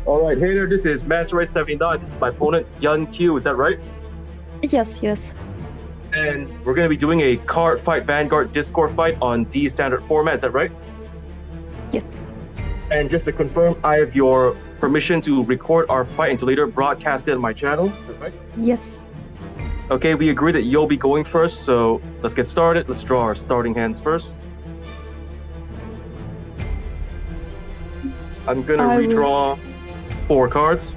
All right, hey there, this is mantaray79. This is my opponent, Yunque, is that right? Yes, yes. And we're going to be doing a Cardfight Vanguard Discord fight on D standard format, is that right? Yes. And just to confirm, I have your permission to record our fight and to later broadcast it on my channel, is that right? Yes. Okay, we agree that you'll be going first, so let's get started. Let's draw our starting hands first. I'm going to redraw 4 cards.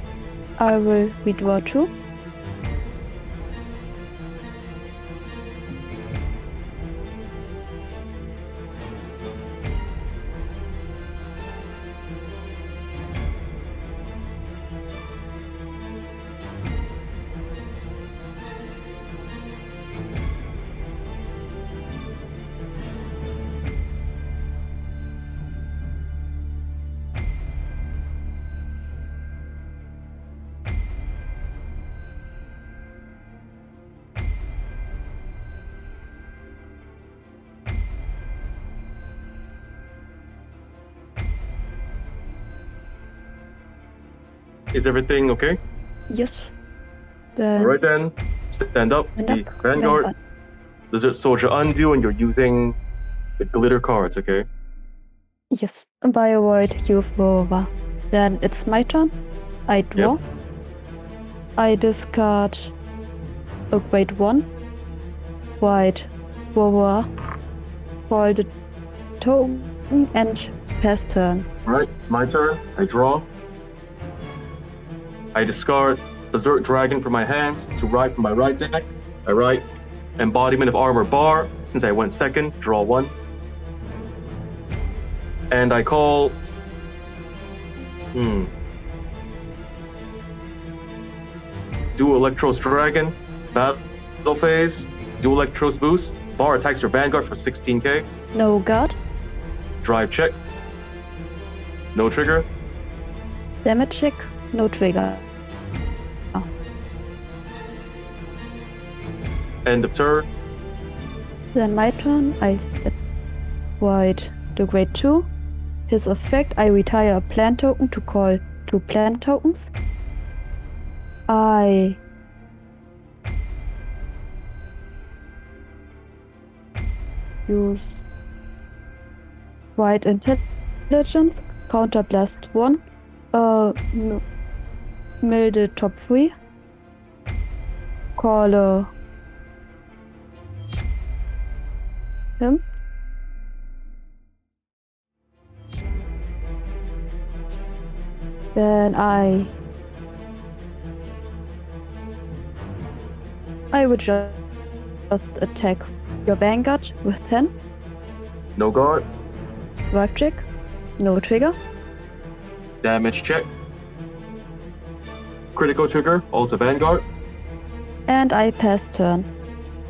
I will redraw 2. Is everything okay? Yes. Then Alright then, stand up, the Vanguard, Lizard Soldier undo, and you're using the glitter cards, okay? Yes. By a void, use Rorowa. Then it's my turn. I draw. Yep. I discard a grade 1. White Rorowa. Call the token and pass turn. Alright, it's my turn. I draw. I discard Berserk Dragon from my hand to ride from my right deck. I write Embodiment of Armor Bar. Since I went second, draw 1. And I call... Dual Electros Dragon. Battle phase. Dual Electros boost. Bar attacks your Vanguard for 16k. No guard. Drive check. No trigger. Damage check. No trigger. End of turn. Then my turn. I step white the grade 2. His effect, I retire a plant token to call 2 plant tokens. I use white intelligence, counter blast 1, mill the top 3, call him. Then I would just attack your Vanguard with 10. No guard. Drive check. No trigger. Damage check. Critical trigger, also Vanguard. And I pass turn.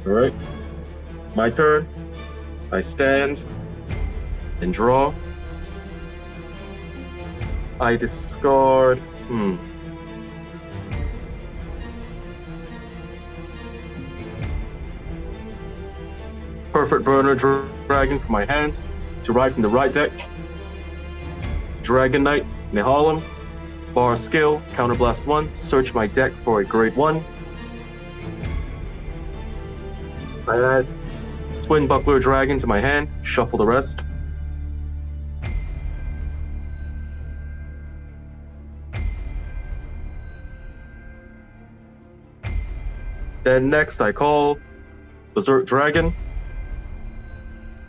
Alright. My turn. I stand and draw. I discard... Perfect Burner Dragon from my hand to ride from the right deck. Dragon Knight, Nehalem. Bar skill, counterblast 1. Search my deck for a grade 1. I add Twin Buckler Dragon to my hand, shuffle the rest. Then next I call Berserk Dragon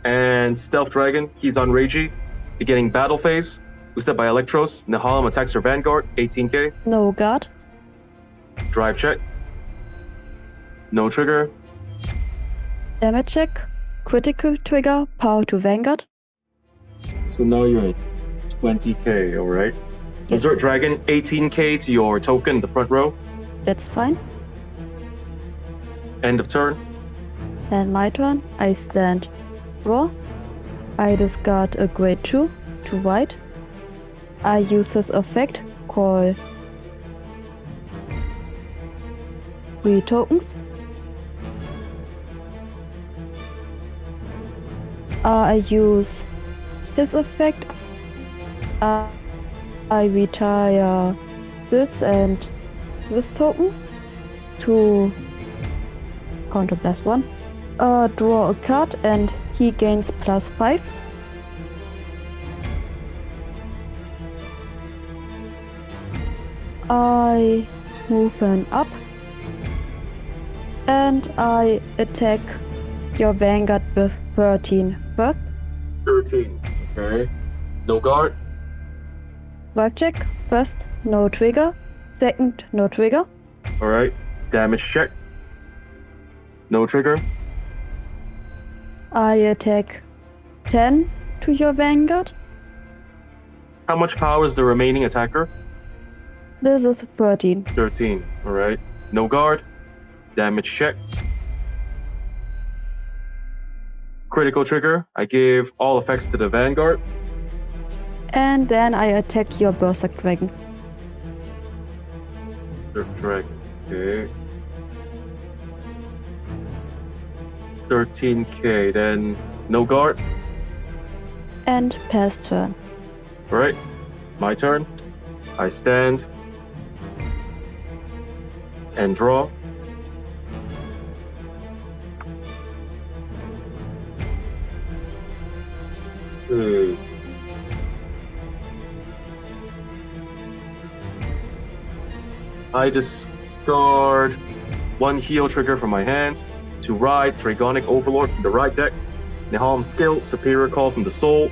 and Stealth Dragon. He's on Ragey, beginning battle phase. Boosted by Electros. Nehalem attacks her Vanguard, 18k. No guard. Drive check. No trigger. Damage check. Critical trigger. Power to Vanguard. So now you're at 20k, alright? Yes. Berserk Dragon, 18k to your token in the front row. That's fine. End of turn. Then my turn. I stand. Draw. I discard a grade 2 to white. I use his effect, call 3 tokens. I use his effect. I retire this and this token to counter +1. Draw a card and he gains +5. I move an up and I attack your Vanguard with 13 first. 13. Okay. No guard. Vibe check. First, no trigger. Second, no trigger. Alright. Damage check. No trigger. I attack 10 to your Vanguard. How much power is the remaining attacker? This is 13. 13. Alright. No guard. Damage check. Critical trigger. I give all effects to the Vanguard. And then I attack your Berserk Dragon. Dragon. Okay. 13k. Then no guard. And pass turn. Alright. My turn. I stand. And draw. Two. I discard one heal trigger from my hand to ride Dragonic Overlord from the right deck. Niham skill, Superior Call from the soul.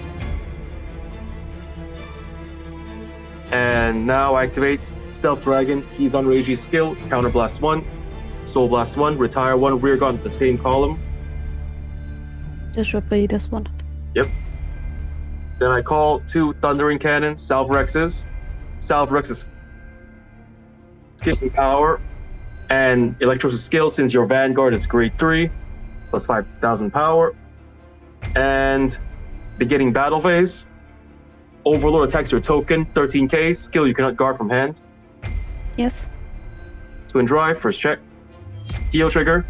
And now I activate Stealth Dragon. He's on Regi's skill, Counter Blast 1, Soul Blast 1, retire 1, rear guard at the same column. This should be this one. Yep. Then I call 2 Thundering Cannons, Salve Rexes. Salve Rexes gives some power, and Electro's skill, since your Vanguard is grade 3, plus 5,000 power. And beginning battle phase, Overlord attacks your token, 13k, skill you cannot guard from hand. Yes. Twin Drive, first check. Heal trigger.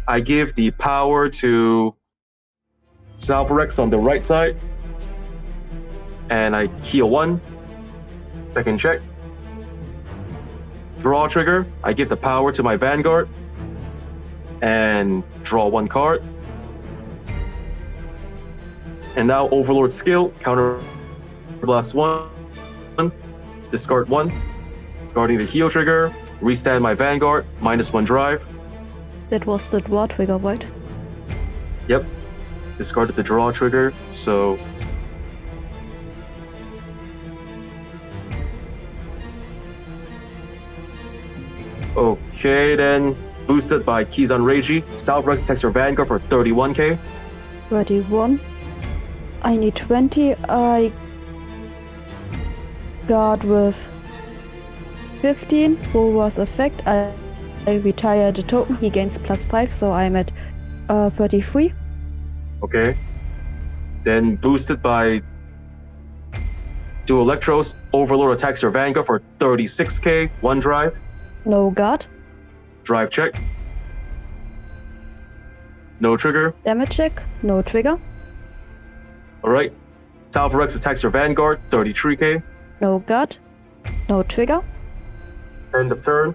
I give the power to Salve Rex on the right side, and I heal 1. Second check. Draw trigger. I give the power to my Vanguard and draw 1 card. And now Overlord skill, Counter Blast 1, discard 1, discarding the heal trigger, restand my Vanguard, -1 drive. That was the draw trigger, right? Yep, discarded the draw trigger, so okay, then boosted by Keys on Reigi. Salve Rex attacks your Vanguard for 31k. 31. I need 20. I guard with 15. Rorowa's effect. I retire the token. He gains +5, so I'm at 33. Okay. Then boosted by Dual Electros, Overlord attacks your Vanguard for 36k. 1 drive. No guard. Drive check. No trigger. Damage check. No trigger. Alright. Salve Rex attacks your Vanguard, 33k. No guard. No trigger. End of turn.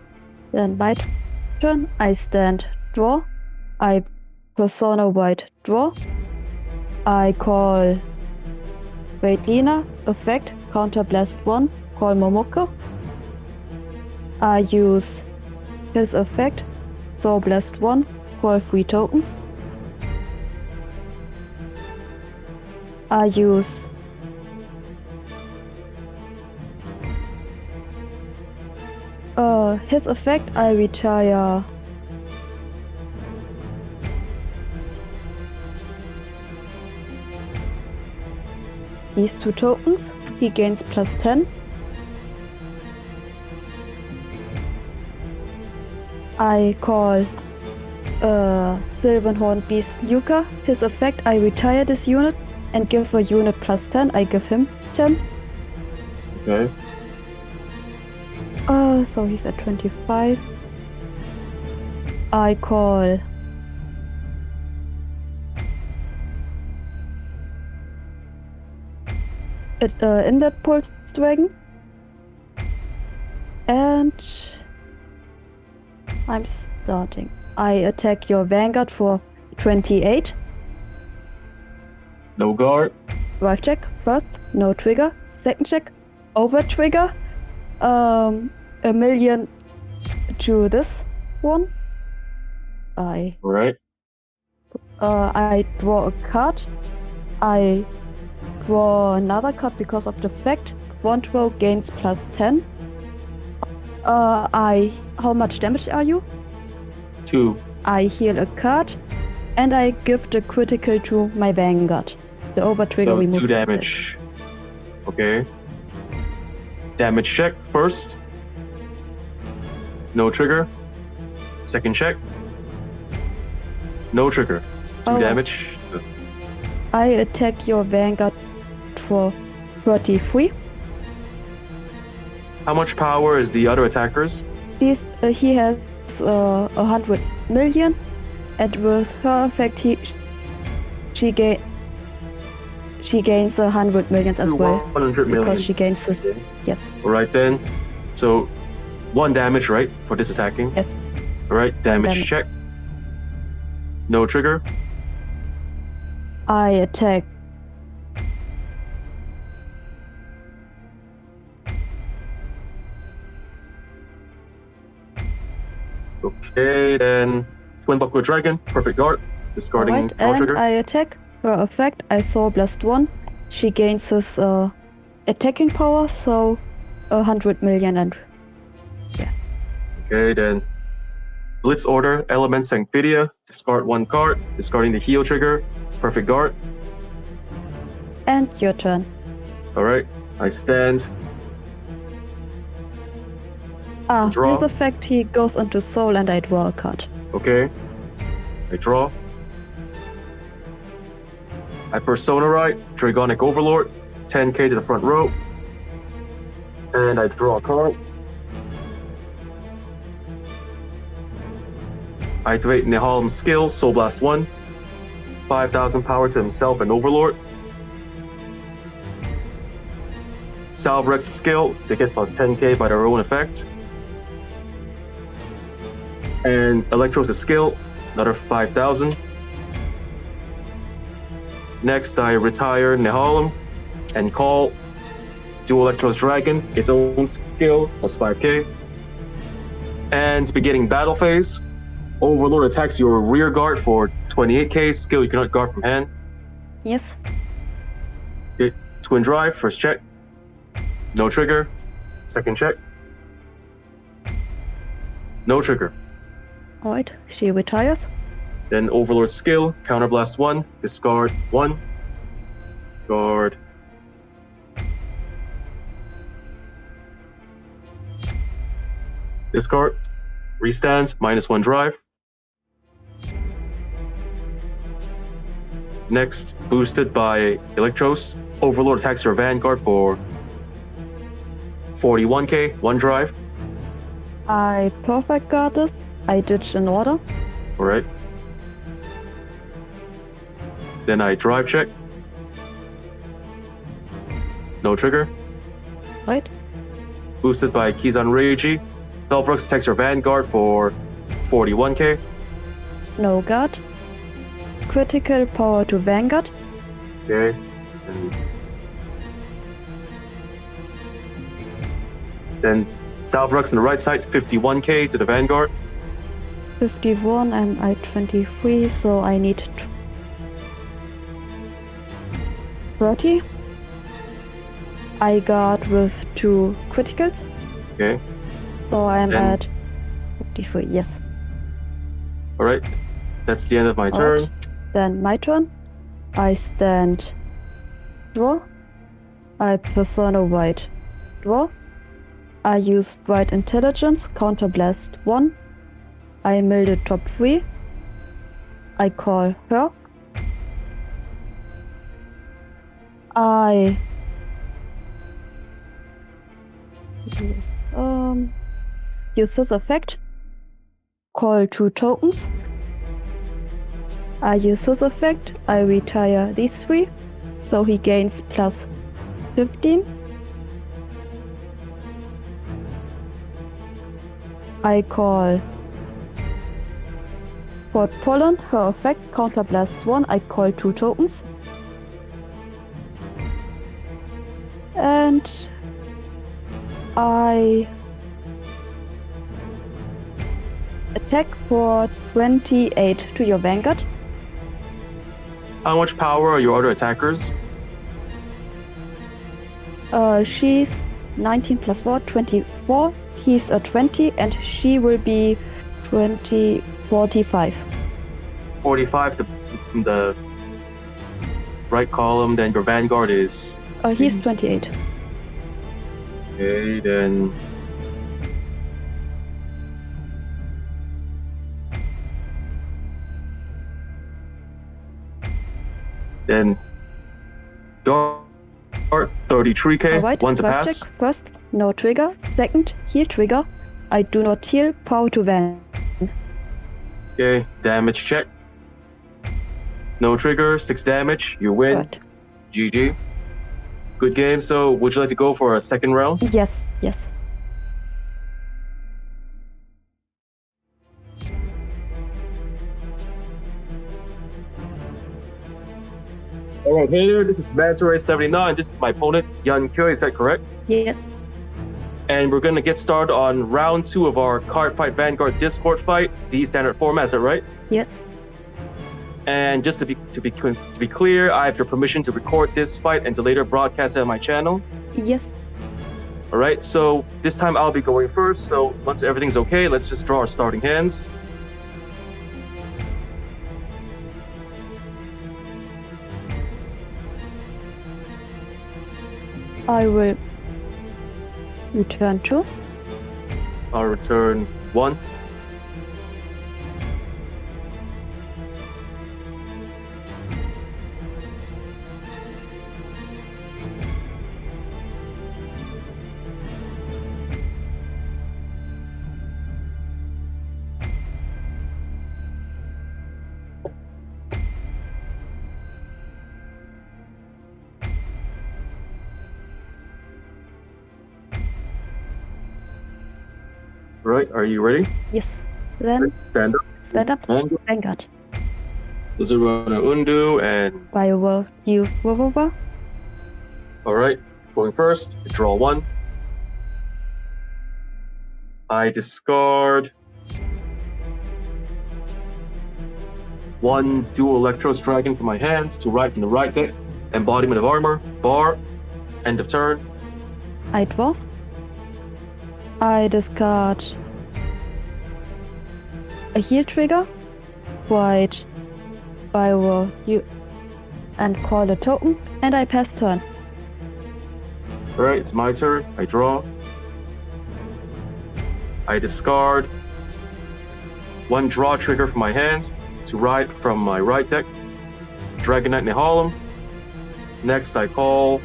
Then my turn. I stand. Draw. I Persona White. Draw. I call Great Lina. Effect. Counter Blast 1. Call Momoko. I use his effect. Soul Blast 1. Call 3 tokens. I use his effect. I retire these 2 tokens. He gains +10. I call Sylvanhorn Beast Yunque. His effect, I retire this unit and give a unit +10. I give him 10. Okay. So he's at 25. I call it in that Pulse Dragon. I'm starting. I attack your Vanguard for 28. No guard. Drive check first, no trigger. Second check, over trigger. A million to this one. I Alright. I draw a card. I draw another card because of the fact front row gains +10. How much damage are you? 2. I heal a card, and I give the critical to my Vanguard. The over trigger So removes 2 damage. Okay. Damage check first. No trigger. Second check. No trigger. 2 damage. I attack your Vanguard for 33. How much power is the other attacker's? He has 100 million, and with her effect, she gains 100 million as well. 100 million. Because she gains this. Yes. Alright then. So 1 damage, right? For this attacking? Yes. Alright, damage check. No trigger. I attack. Okay, then Twin Buckler Dragon, perfect guard, discarding no and trigger. I attack. For effect, I saw +1. She gains his attacking power, so 100 million and yeah. Okay, then Blitz Order, Element Sanctidia, discard 1 card, discarding the heal trigger, perfect guard. And your turn. Alright, I stand. Draw. His effect, he goes into soul and I draw a card. Okay, I draw. I Persona Ride, Dragonic Overlord, 10k to the front row. And I draw a card. I activate Nihalim's skill, Soul Blast 1. 5,000 power to himself and Overlord. Salve Rex's skill, they get plus 10k by their own effect. And Electros' skill, another 5,000. Next, I retire Nihalim and call Dual Electros Dragon, its own skill, plus 5k. And beginning battle phase, Overlord attacks your rear guard for 28k, skill you cannot guard from hand. Yes. Okay. Twin Drive, first check. No trigger. Second check. No trigger. Alright, she retires. Then Overlord skill, Counterblast 1, discard 1. Guard. Discard. Restand, -1 drive. Next, boosted by Electros, Overlord attacks your Vanguard for 41k, 1 drive. I perfect guard this. I ditch an order. Alright. Then I drive check. No trigger. Right? Boosted by Kizan Reiji. Self-Rux attacks your Vanguard for 41k. No guard. Critical power to Vanguard. Okay. And then Self-Rux on the right side, 51k to the Vanguard. 51 and I 23, so I need 30. I guard with 2 criticals. Okay. So I'm Then- at 53, yes. Alright. That's the end of my turn. Alright. Then my turn. I stand. Draw. I Persona White. Draw. I use Bright Intelligence, Counterblast 1. I mill the top 3. I call her. I use his effect. Call 2 tokens. I use his effect. I retire these 3. So he gains plus 15. I call for Pollen, her effect, Counter Blast 1, I call 2 tokens. And I attack for 28 to your Vanguard. How much power are your other attackers? She's 19 plus 4, 24. He's a 20, and she will be 45. 45 from the right column, then your Vanguard is... He's 28. Okay, then... Then... Guard 33k, Alright, one to drive pass. check. First, no trigger. Second, heal trigger. I do not heal, power to Van. Okay, damage check. No trigger, 6 damage, you win. Right. GG. Good game, so would you like to go for a second round? Yes, yes. Alright, hey there, this is mantaray79. This is my opponent, Yunque, is that correct? Yes. And we're gonna get started on round 2 of our Cardfight Vanguard Discord fight, D standard format, is that right? Yes. And just to be clear, I have your permission to record this fight and to later broadcast it on my channel. Yes. Alright, so this time I'll be going first, so once everything's okay, let's just draw our starting hands. I will return 2. I'll return 1. Right, are you ready? Yes. Then Stand up. stand up. Vanguard. Vanguard. This is Rorowa Undu and Bio you Rorowa. alright, going first, draw 1. I discard 1 dual Electros Dragon from my hands to right from the right deck. Embodiment of Armor, bar, end of turn. I draw. I discard a heal trigger, white bio you and call a token, and I pass turn. Alright, it's my turn. I draw. I discard 1 draw trigger from my hands to ride from my right deck. Dragonic Nehalem. Next I call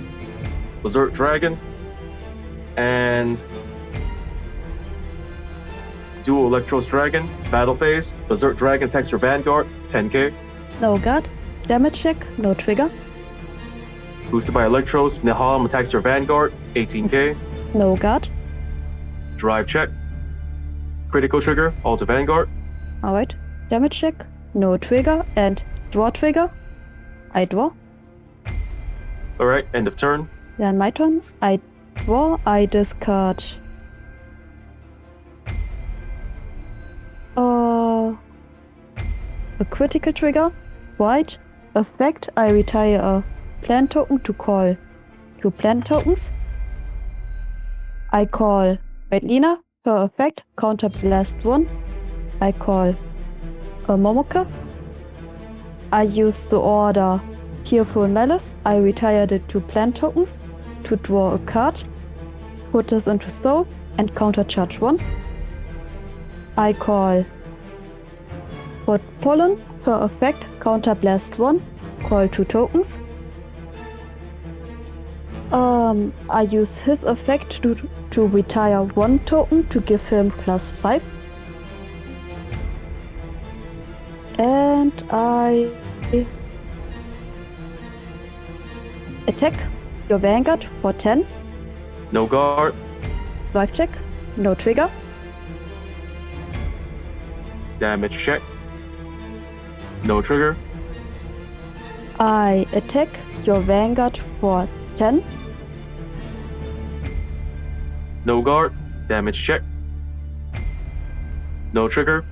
Berserk Dragon and Dual Electros Dragon, Battle Phase. Berserk Dragon attacks your Vanguard, 10k. No guard. Damage check, no trigger. Boosted by Electros, Nehalem attacks your Vanguard, 18k. No guard. Drive check. Critical trigger, all to Vanguard. Alright. Damage check, no trigger, and draw trigger. I draw. Alright, end of turn. Then my turn. I draw. I discard a critical trigger. White. Effect. I retire a plant token to call 2 plant tokens. I call Redlina. Her effect. Counter Blast 1. I call a Momoka. I use the order Tearful Malice. I retire the 2 plant tokens to draw a card. Put this into Soul and counter charge 1. I call for Pollen. Her effect. Counter Blast 1. Call 2 tokens. I use his effect to retire 1 token to give him +5. And I attack your Vanguard for 10. No guard. Drive check, no trigger. Damage check. No trigger. I attack your Vanguard for 10. No guard. Damage check. No trigger.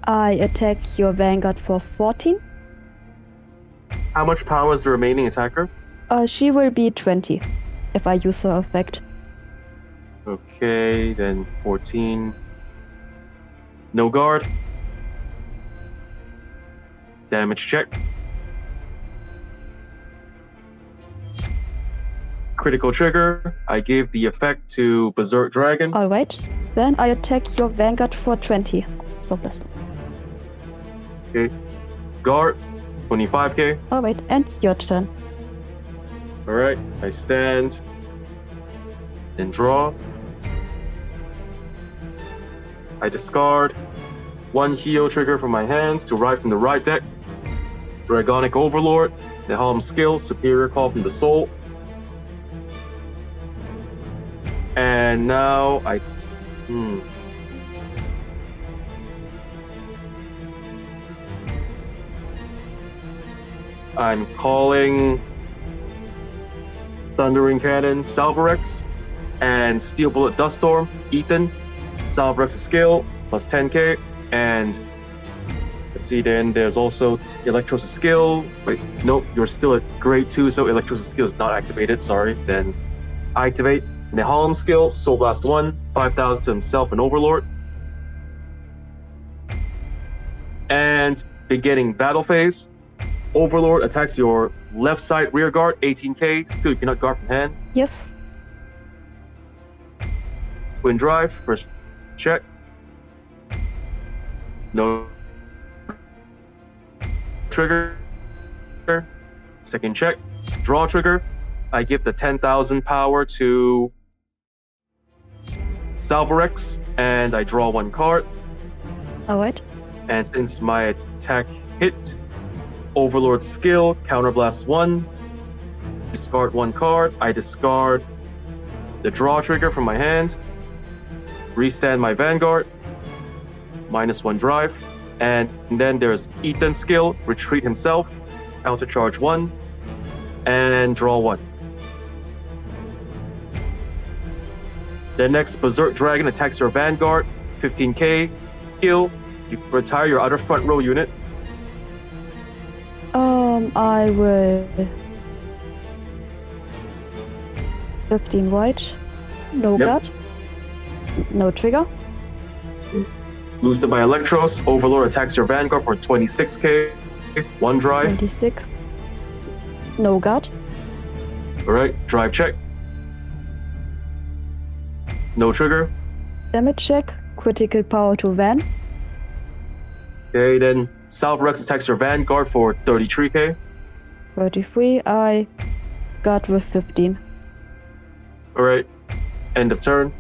I attack your Vanguard for 14. How much power is the remaining attacker? She will be 20 if I use her effect. Okay, then 14. No guard. Damage check. Critical trigger. I give the effect to Berserk Dragon. Alright, then I attack your Vanguard for 20. So plus 1. Okay. Guard. 25k. Alright, and your turn. Alright, I stand and draw. I discard one heal trigger from my hands to ride from the right deck. Dragonic Overlord, the Helm skill, Superior Call from the Soul. And now I'm calling Thundering Cannon, Salvarex, and Steel Bullet Duststorm, Ethan. Salvarex's skill, plus 10k, and let's see, then there's also Electro's skill. Wait, nope, you're still at grade 2, so Electro's skill is not activated, sorry. Then activate Nehalem skill, Soul Blast 1, 5,000 to himself and Overlord. And beginning battle phase, Overlord attacks your left side rear guard, 18k, skill you cannot guard from hand. Yes. Twin Drive, first check. No trigger. Second check. Draw trigger. I give the 10,000 power to Salvarex, and I draw one card. Alright. And since my attack hit, Overlord skill, Counterblast 1, discard one card. I discard the draw trigger from my hand, restand my Vanguard, -1 drive, and then there's Ethan's skill, retreat himself, countercharge 1, and draw 1. The next Berserk Dragon attacks your Vanguard, 15k, skill, you retire your other front row unit. I will 15 white, no guard, no trigger. Boosted by Electros, Overlord attacks your Vanguard for 26k, 1 drive. 26, no guard. Alright, drive check. No trigger. Damage check, critical power to Van. Okay, then Salvarex attacks your Vanguard for 33k. 33, I got with 15. Alright, end of turn.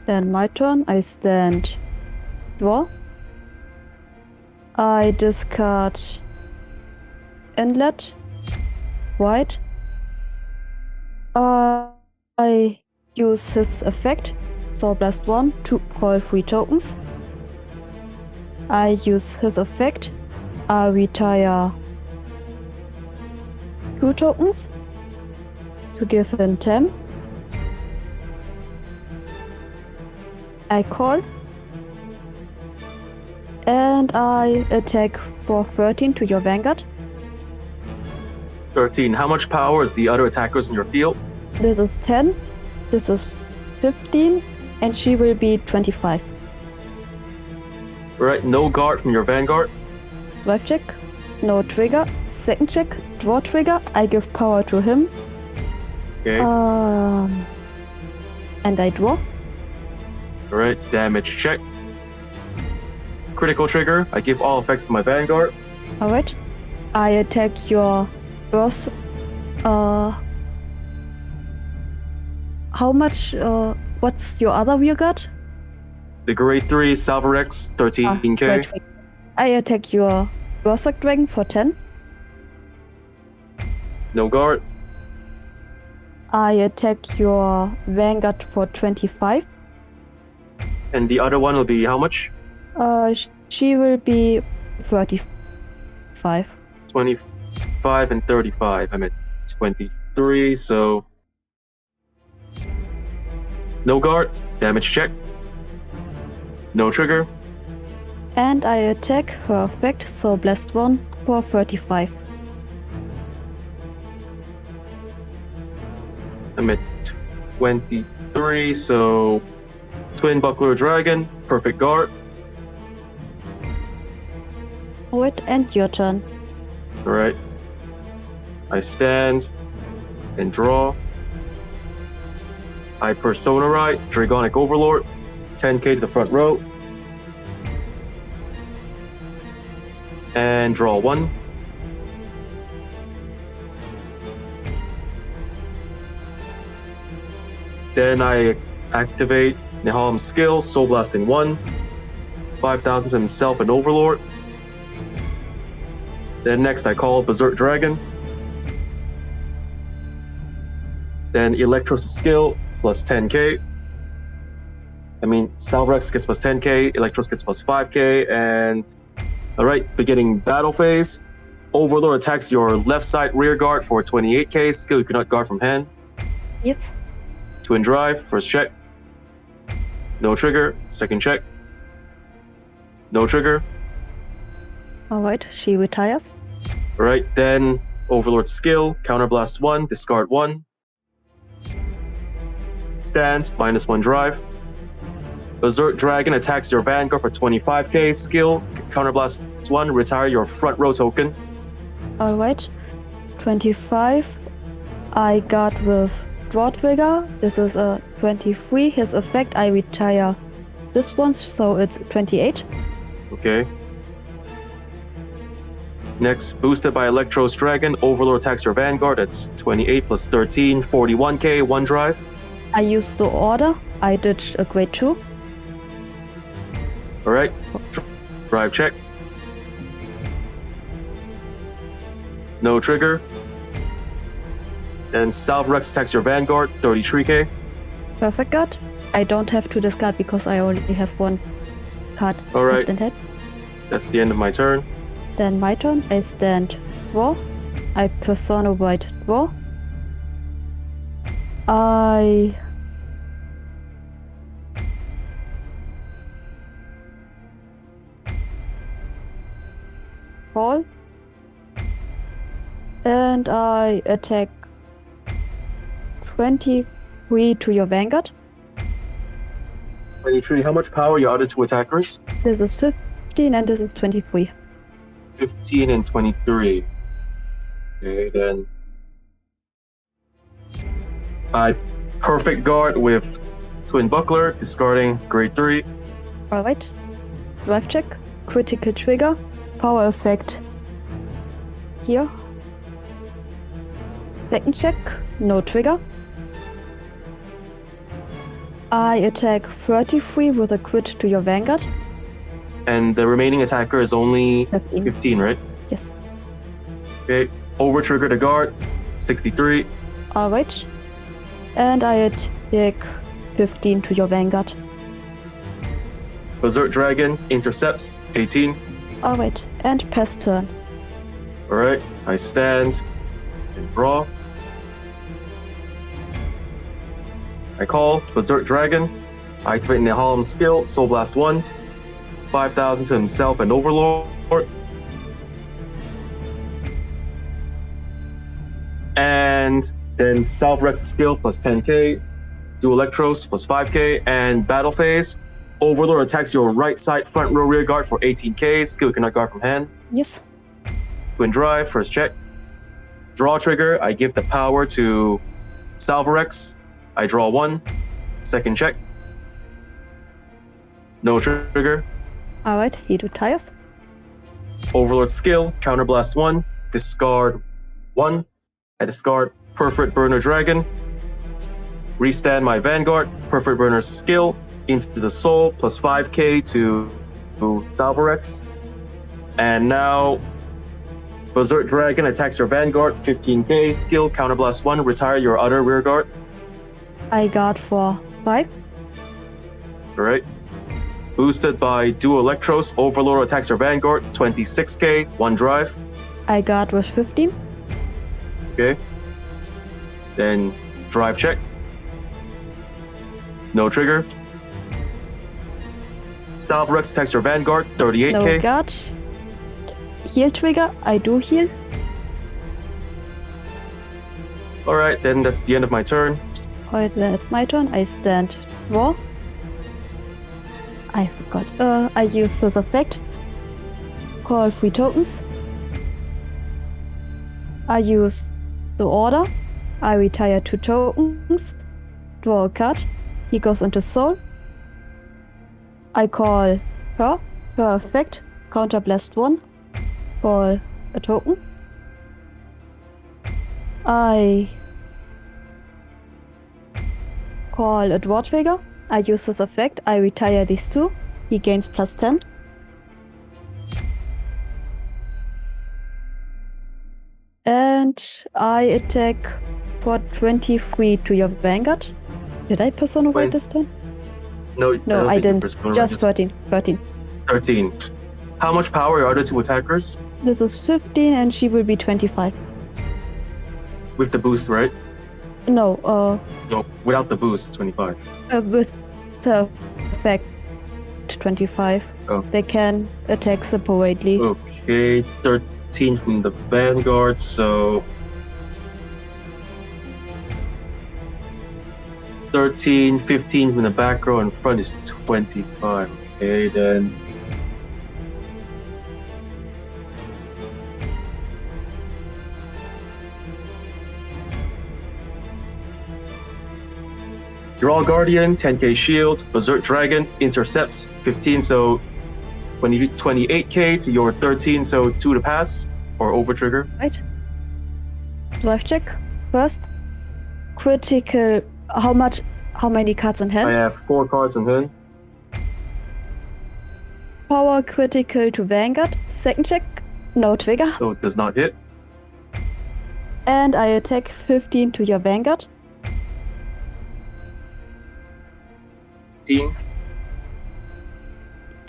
Then my turn, I stand draw. I discard inlet, white. I use his effect, Soul Blast 1, to call 3 tokens. I use his effect, I retire 2 tokens to give him 10. I call. And I attack for 13 to your Vanguard. 13. How much power is the other attackers in your field? This is 10, this is 15, and she will be 25. Alright, no guard from your Vanguard. Drive check, no trigger. Second check, draw trigger. I give power to him. Okay. And I draw. Alright, damage check. Critical trigger. I give all effects to my Vanguard. Alright. I attack your first. How much? What's your other rear guard? The grade 3 Salvarex, 13k. Grade 3. I attack your Berserk Dragon for 10. No guard. I attack your Vanguard for 25. And the other one will be how much? She will be 35. 25 and 35. I'm at 23, so no guard, damage check, no trigger, And I attack her effect, so blessed 1 for 35. I'm at 23, so Twin Buckler Dragon, perfect guard. Alright, and your turn. Alright. I stand and draw. I Persona Ride, Dragonic Overlord, 10k to the front row. And draw 1. Then I activate Nihalam's skill, Soul Blasting 1, 5,000 to himself and Overlord. Then next I call Berserk Dragon. Then Electros skill plus 10k. I mean, Salvrex gets plus 10k, Electros gets plus 5k, and alright, beginning battle phase. Overlord attacks your left side rear guard for 28k, skill you cannot guard from hand. Yes. Twin Drive, first check. No trigger, second check. No trigger. Alright, she retires. Alright, then Overlord skill, Counterblast 1, discard 1. Stand, -1 drive. Berserk Dragon attacks your Vanguard for 25k, skill, Counterblast 1, retire your front row token. Alright, 25. I got with draw trigger. This is a 23. His effect, I retire this one, so it's 28. Okay. Next, boosted by Electros Dragon, Overlord attacks your Vanguard. That's 28 plus 13, 41k, 1 drive. I used the order. I did a grade 2. Alright, drive check. No trigger. Then Salvrex attacks your Vanguard, 33k. Perfect guard. I don't have to discard because I only have one card Alright. left in hand. That's the end of my turn. Then my turn. I stand draw. I Persona White draw. I call. And I attack 23 to your Vanguard. 23, how much power are your other two attackers? This is 15 and this is 23. 15 and 23. Okay, then. I perfect guard with Twin Buckler, discarding grade 3. Alright. Drive check. Critical trigger. Power effect. Here. Second check. No trigger. I attack 33 with a crit to your Vanguard. And the remaining attacker is only 15, right? Yes. Okay, over trigger to guard, 63. Alright. And I attack 15 to your Vanguard. Berserk Dragon intercepts, 18. Alright. And pass turn. Alright, I stand and draw. I call Berserk Dragon. I activate Nihalam's skill, Soul Blast 1. 5,000 to himself and Overlord. And then Salvrex skill plus 10k. Do Electros plus 5k. And battle phase. Overlord attacks your right side front row rear guard for 18k. Skill you cannot guard from hand. Yes. Twin Drive, first check. Draw trigger, I give the power to Salvrex. I draw 1. Second check. No trigger. Alright, he retires. Overlord skill, Counterblast 1. Discard 1. I discard Perfect Burner Dragon. Restand my Vanguard. Perfect Burner skill into the soul plus 5k to Salvrex. And now Berserk Dragon attacks your Vanguard, 15k, skill, Counterblast 1, retire your other rear guard. I guard for 5. Alright. Boosted by dual Electros, Overlord attacks your Vanguard, 26k, 1 drive. I got with 15. Okay. Then drive check. No trigger. Salve Rex attacks your Vanguard, 38k. No guard. Heal trigger. I do heal. Alright, then that's the end of my turn. Alright, then it's my turn. I stand draw. I forgot. I use this effect. Call 3 tokens. I use the order. I retire 2 tokens. Draw a card. He goes into soul. I call her. Her effect. Counter blast 1. Call a token. I call a draw trigger. I use this effect. I retire these 2. He gains plus 10. And I attack for 23 to your Vanguard. Did I Persona White this time? No, No, I didn't. Just 13. 13. 13. How much power are the 2 attackers? This is 15 and she will be 25. With the boost, right? No, No, without the boost, 25. with the effect 25. Oh. They can attack separately. Okay, 13 from the Vanguard, so 13, 15 from the back row, and front is 25. Okay, then Draw Guardian, 10k shield, Berserk Dragon, intercepts, 15, so 28k to your 13, so 2 to pass, or over trigger. Right. Drive check first. Critical. How many cards in hand? I have 4 cards in hand. Power critical to Vanguard. Second check. No trigger. So it does not hit. And I attack 15 to your Vanguard. 15.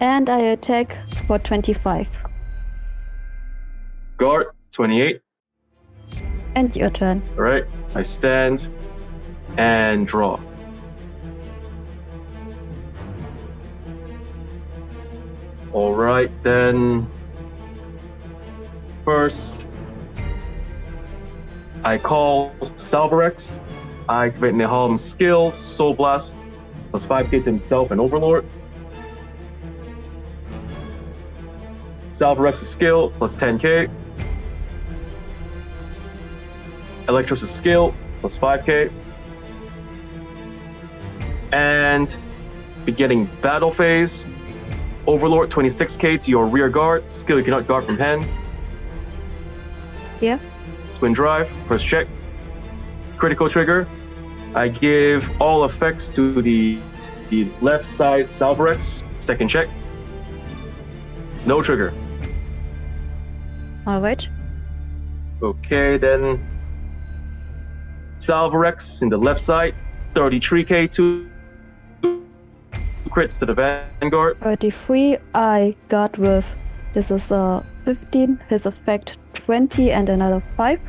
And I attack for 25. Guard, 28. And your turn. Alright, I stand and draw. Alright, then first I call Salvarex. I activate Nehalm's skill, Soul Blast, plus 5k to himself and Overlord. Salvarex's skill, plus 10k. Electros' skill, plus 5k. And beginning battle phase, Overlord, 26k to your rear guard. Skill you cannot guard from hand. Yeah. Twin drive, first check. Critical trigger. I give all effects to the left side Salvarex. Second check. No trigger. Alright. Okay, then Salvarex in the left side, 33k, 2 crits to the Vanguard. 33. I got with. This is 15. His effect 20 and another 5.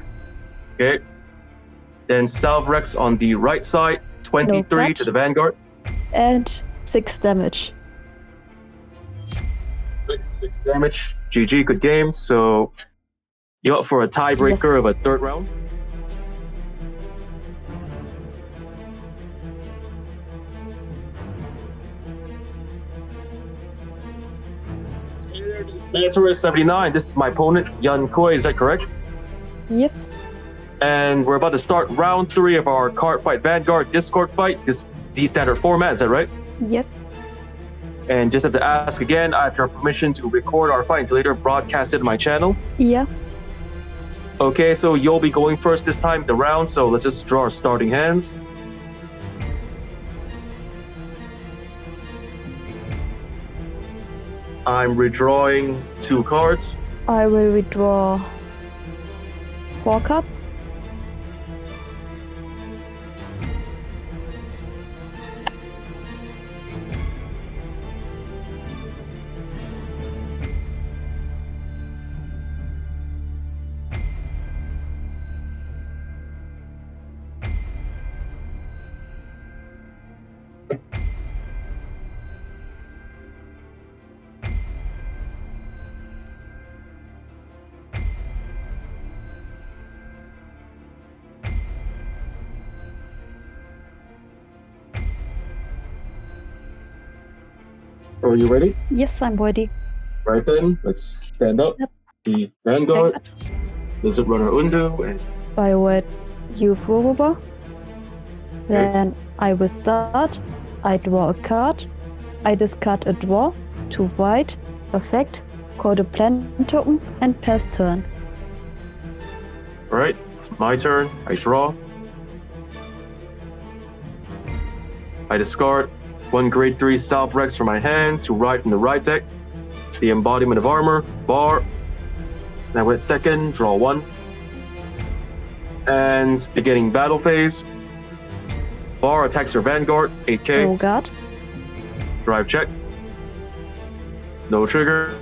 Okay. Then Salvarex on the right side, 23 No to the Vanguard. And 6 damage. 6 damage. GG, good game. So you're up for a tiebreaker of a third round. mantaray79, this is my opponent, Yunque, is that correct? Yes. And we're about to start round 3 of our Cardfight Vanguard Discord fight. This the standard format, is that right? Yes. And just have to ask again, I have your permission to record our fight and to later broadcast it on my channel. Yeah. Okay, so you'll be going first this time the round, so let's just draw our starting hands. I'm redrawing 2 cards. I will withdraw 4 cards. Are you ready? Yes, I'm ready. Right then, let's stand up. Yep. The Vanguard, Lizard Runner Undu, and I would use Rorowa. Then I will start. I draw a card. I discard a draw to white, effect, call the plant token, and pass turn. Alright, it's my turn. I draw. I discard one grade 3 South Rex from my hand to ride from the right deck. The embodiment of armor, bar. And I went second, draw 1. And beginning battle phase. Bar attacks your Vanguard, 8k. Oh god. Drive check. No trigger.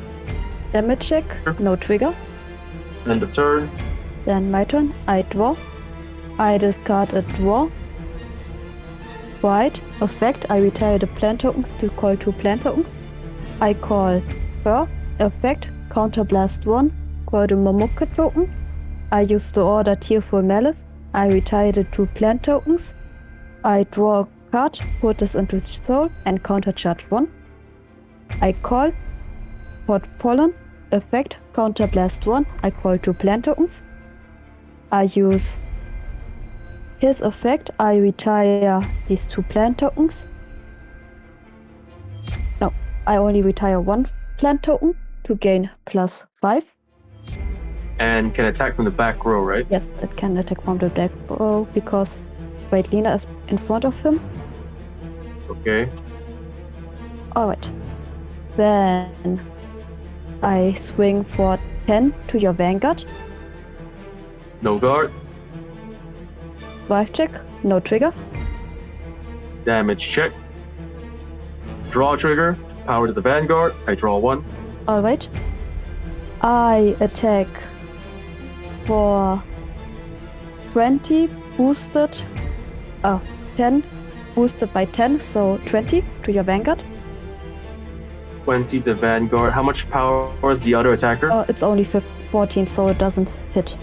Damage check, no trigger. End of turn. Then my turn. I draw. I discard a draw. White, effect, I retire the plant tokens to call 2 plant tokens. I call her, effect, counterblast 1, call the Momoka token. I use the order Tearful Malice. I retire the 2 plant tokens. I draw a card, put this into soul, and countercharge 1. I call Pot Pollen, effect, counterblast 1. I call 2 plant tokens. I use his effect, I retire these 2 plant tokens. No, I only retire 1 plant token to gain +5. And can attack from the back row, right? Yes, it can attack from the back row because Lina is in front of him. Okay. Alright. Then I swing for 10 to your Vanguard. No guard. Drive check, no trigger. Damage check. Draw trigger. Power to the Vanguard. I draw 1. Alright. I attack for 20 boosted. 10 boosted by 10, so 20 to your Vanguard. 20 the Vanguard. How much power is the other attacker? It's only 14, so it doesn't hit.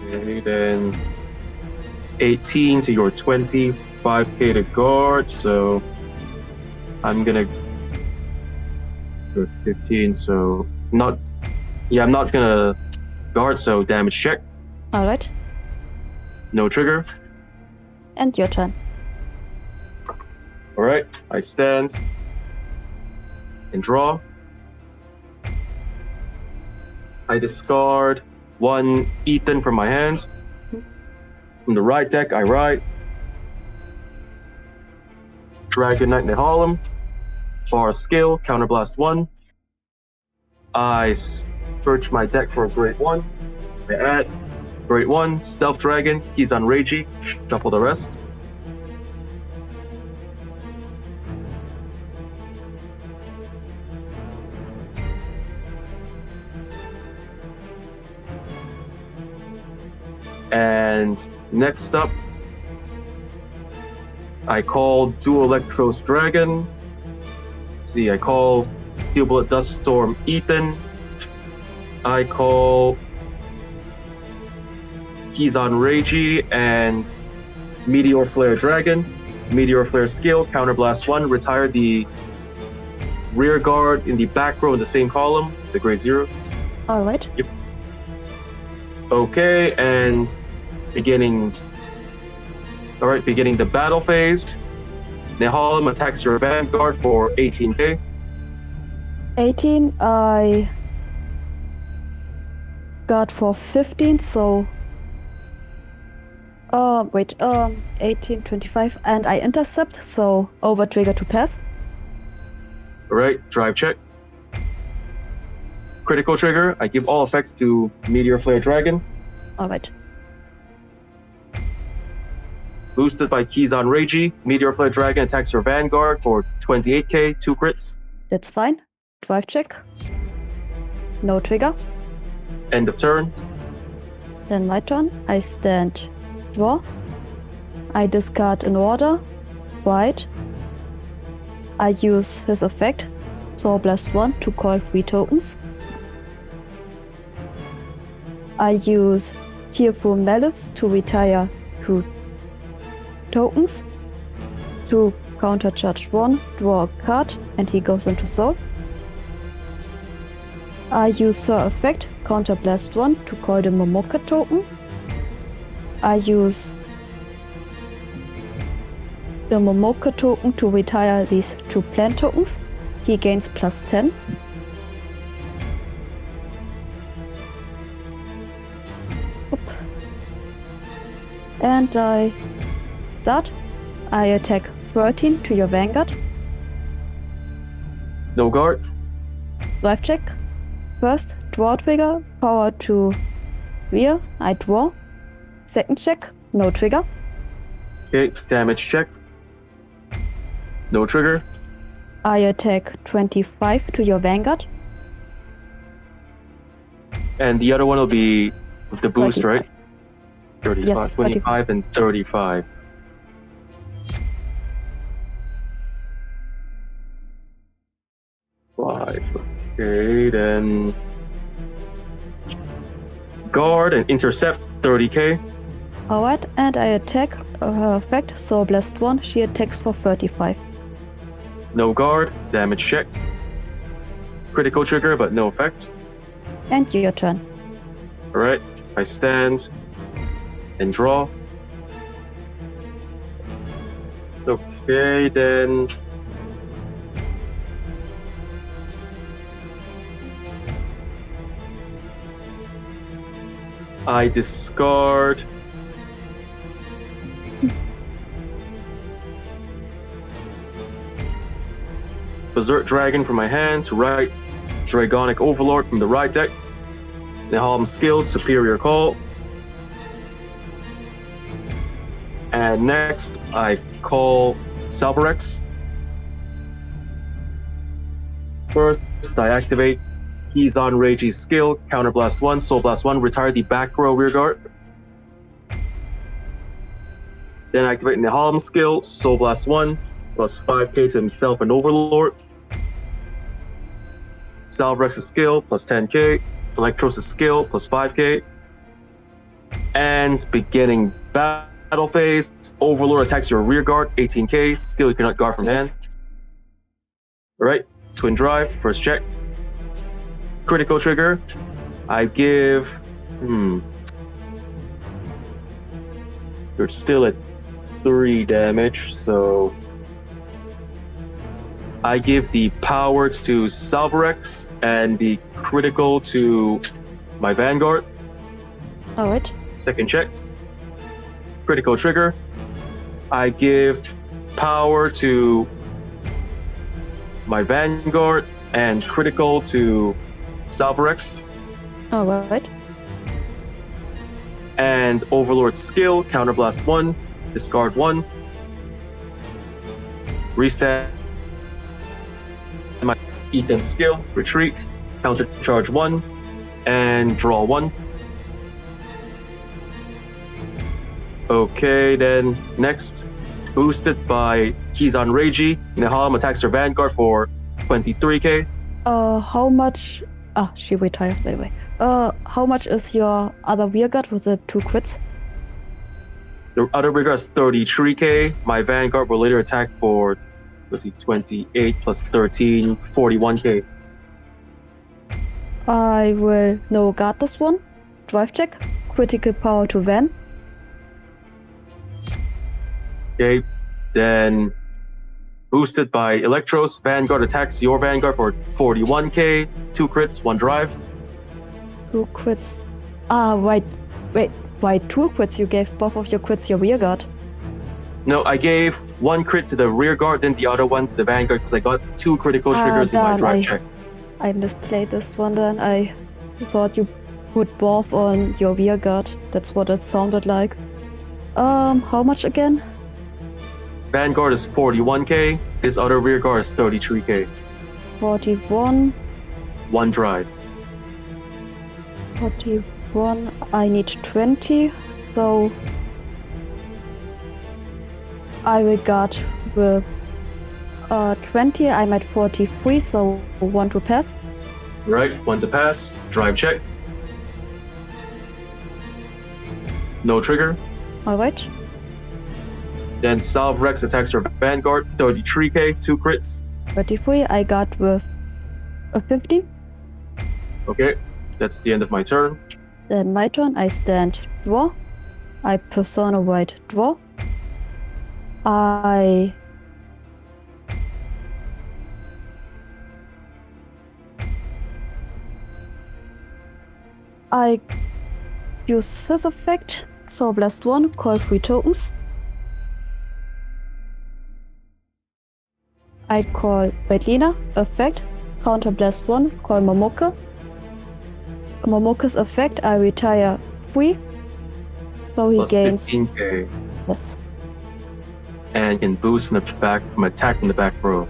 Okay, then 18 to your 20, 5k to guard, so I'm gonna go 15, so I'm not gonna guard, so damage check. Alright. No trigger. And your turn. Alright, I stand and draw. I discard 1 Ethan from my hand. From the right deck, I ride Dragonic Nehalem. Bar skill, counterblast 1. I search my deck for a grade 1. I add grade 1, Stealth Dragon, he's on Ragey, shuffle the rest. And next up, I call Dual Electros Dragon. See, I call Steel Bullet Dust Storm Ethan. I call He's on Ragey and Meteor Flare Dragon. Meteor Flare skill, counterblast 1, retire the rear guard in the back row in the same column, the grade 0. Alright. Yep. Okay, and beginning the battle phase. Nehalem attacks your Vanguard for 18k. 18, I got for 15, so 18, 25, and I intercept, so over trigger to pass. Alright, drive check. Critical trigger, I give all effects to Meteor Flare Dragon. Alright. Boosted by Keys on Ragey, Meteor Flare Dragon attacks your Vanguard for 28k, 2 crits. That's fine. Drive check. No trigger. End of turn. Then my turn. I stand. Draw. I discard an order. White. I use his effect. Soul Blast 1 to call 3 tokens. I use Tearful Malice to retire 2 tokens. to countercharge 1, draw a card, and he goes into soul. I use her effect, counterblast 1, to call the Momoka token. I use the Momoka token to retire these 2 plant tokens. He gains plus 10. Oop. And I start. I attack 13 to your Vanguard. No guard. Drive check. First, draw trigger, power to rear, I draw. Second check, no trigger. Okay, damage check. No trigger. I attack 25 to your Vanguard. And the other one will be with the boost, 35. right? 35, Yes, 25, and 35. Okay, then guard and intercept 30k. Alright, and I attack her effect, Soul Blast 1, she attacks for 35. No guard, damage check. Critical trigger, but no effect. And your turn. Alright, I stand and draw. Okay, then I discard Berserk Dragon from my hand to right, Dragonic Overlord from the right deck. Niham skills, Superior Call. And next, I call Salvarex. First, I activate Kizan Reiji's skill, Counterblast 1, Soul Blast 1, retire the back row rear guard. Then activate Nihal's skill, Soul Blast 1, plus 5k to himself and Overlord. Salvarex's skill, plus 10k. Electros' skill, plus 5k. And beginning battle phase, Overlord attacks your rear guard, 18k. Skill you cannot guard from hand. Alright, Twin Drive, first check. Critical trigger. I give... You're still at 3 damage, so... I give the power to Salvarex and the critical to my Vanguard. Alright. Second check. Critical trigger. I give power to my Vanguard and critical to Salvarex. Alright. And Overlord skill, Counterblast 1, discard 1. Restand my Ethan skill, retreat, countercharge 1, and draw 1. Okay, then next, boosted by Kizan Reiji, Niham attacks her Vanguard for 23k. How much... she retires, by the way. How much is your other rearguard with the 2 crits? The other Vanguard is 33k. My Vanguard will later attack for, 28 plus 13, 41k. I will no guard this one. Drive check. Critical power to Van. Okay, then boosted by Electros, Vanguard attacks your Vanguard for 41k, 2 crits, 1 drive. 2 crits. Right. Wait, why 2 crits? You gave both of your crits your rearguard. No, I gave 1 crit to the rear guard, then the other one to the Vanguard because I got 2 critical triggers in my drive check. I misplayed this one then. I thought you put both on your rearguard. That's what it sounded like. How much again? Vanguard is 41k, his other rear guard is 33k. 41. 1 drive. 41. I need 20, so I will guard with 20. I'm at 43, so 1 to pass. Right, 1 to pass. Drive check. No trigger. Alright. Then Salve Rex attacks your Vanguard. 33k, 2 crits. 33, I got with a 50. Okay, that's the end of my turn. Then my turn, I stand draw. I Persona White draw. I use his effect, so blast 1, call 3 tokens. I call Vedlina, effect, counter blast 1, call Momoke. Momoke's effect, I retire 3. So he Plus gains 15k. yes. And can boost from the back from attack from the back row.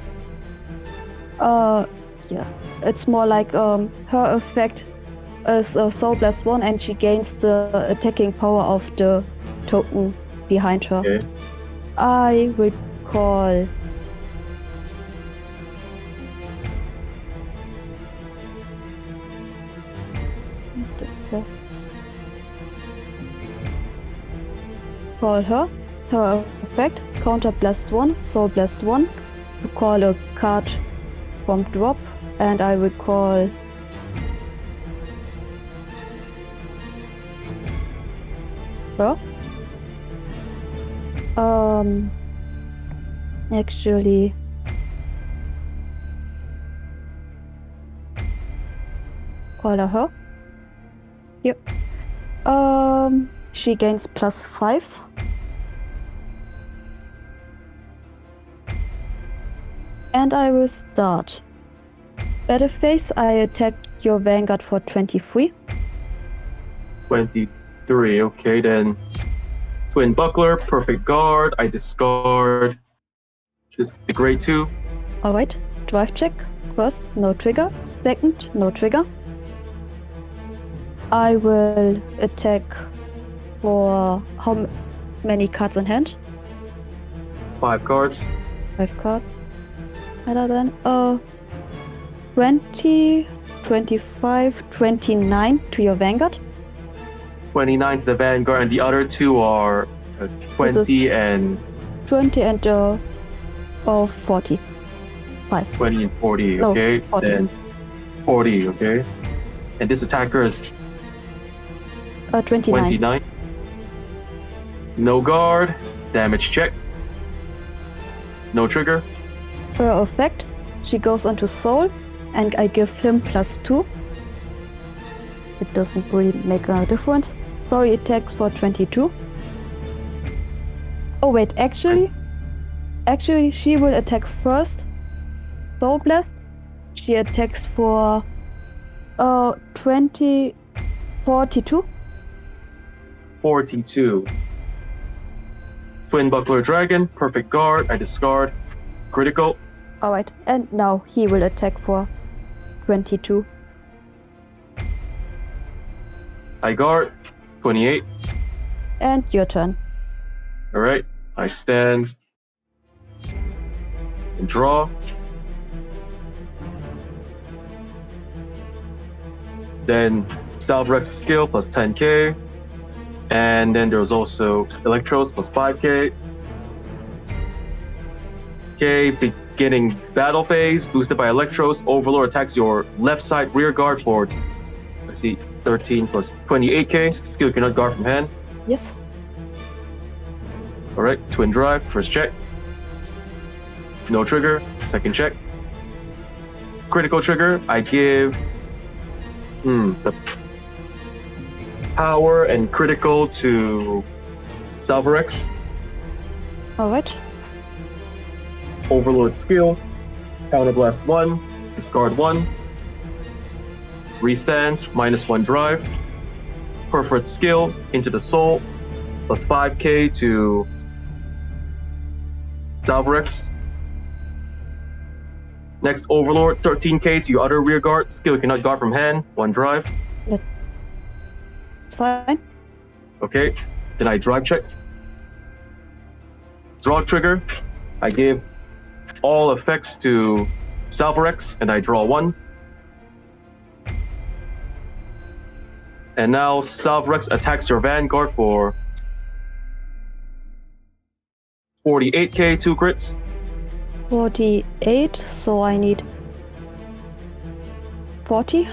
Yeah. It's more like her effect is Soul Blast 1 and she gains the attacking power of the token behind her. Okay. I will call the best. Call her effect, counter blast 1, soul blast 1, to call a card from drop, and I will call her. Actually, call her. Yep. She gains +5. And I will start. Battle phase, I attack your Vanguard for 23. 23, okay, then Twin Buckler, Perfect Guard, I discard this the grade 2. Alright, drive check. First, no trigger. Second, no trigger. I will attack for how many cards in hand? 5 cards. 5 cards. Other than 20, 25, 29 to your Vanguard. 29 to the Vanguard, and the other 2 are 20 and 20 and 40. 5. 20 and 40, No, okay? 40. Then 40, okay? And this attacker is 29. 29. No guard, damage check. No trigger. Her effect, she goes onto Soul, and I give him +2. It doesn't really make a difference. So he attacks for 22. Oh wait, actually she will attack first. Soul Blast. She attacks for 42. 42. Twin Buckler Dragon, Perfect Guard, I discard. Critical. Alright, and now he will attack for 22. I guard. 28. And your turn. Alright. I stand. And draw. Then Salve Rex skill plus 10k. And then there's also Electros plus 5k. Okay, beginning battle phase, boosted by Electros. Overlord attacks your left side rear guard for, let's see, 13 plus 28k. Skill cannot guard from hand. Yes. Alright, Twin Drive, first check. No trigger, second check. Critical trigger, I give the power and critical to Salve Rex. Alright. Overlord skill, Counterblast 1, discard 1. Restand, -1 drive. Perforate skill, into the soul, plus 5k to Salve Rex. Next, Overlord, 13k to your other rear guard. Skill cannot guard from hand, 1 drive. It's fine. Okay, then I drive check. Draw trigger, I give all effects to Salve Rex, and I draw 1. And now Salve Rex attacks your Vanguard for 48k, 2 crits. 48, so I need 40.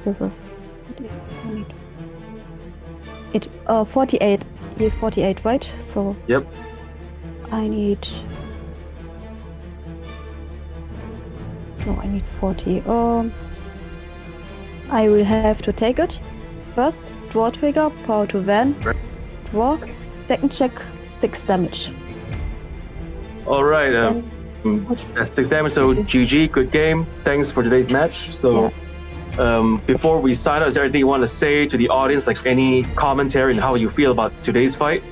This is it. 48. He's 48, right? So Yep. I need. No, I need 40. I will have to take it. First, draw trigger, power to Van, draw. Second check, 6 damage. All right. That's 6 damage. So GG, good game. Thanks for today's match. So, before we sign out, is there anything you want to say to the audience? Like any commentary on how you feel about today's fight?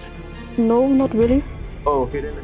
No, not really. Oh, okay then.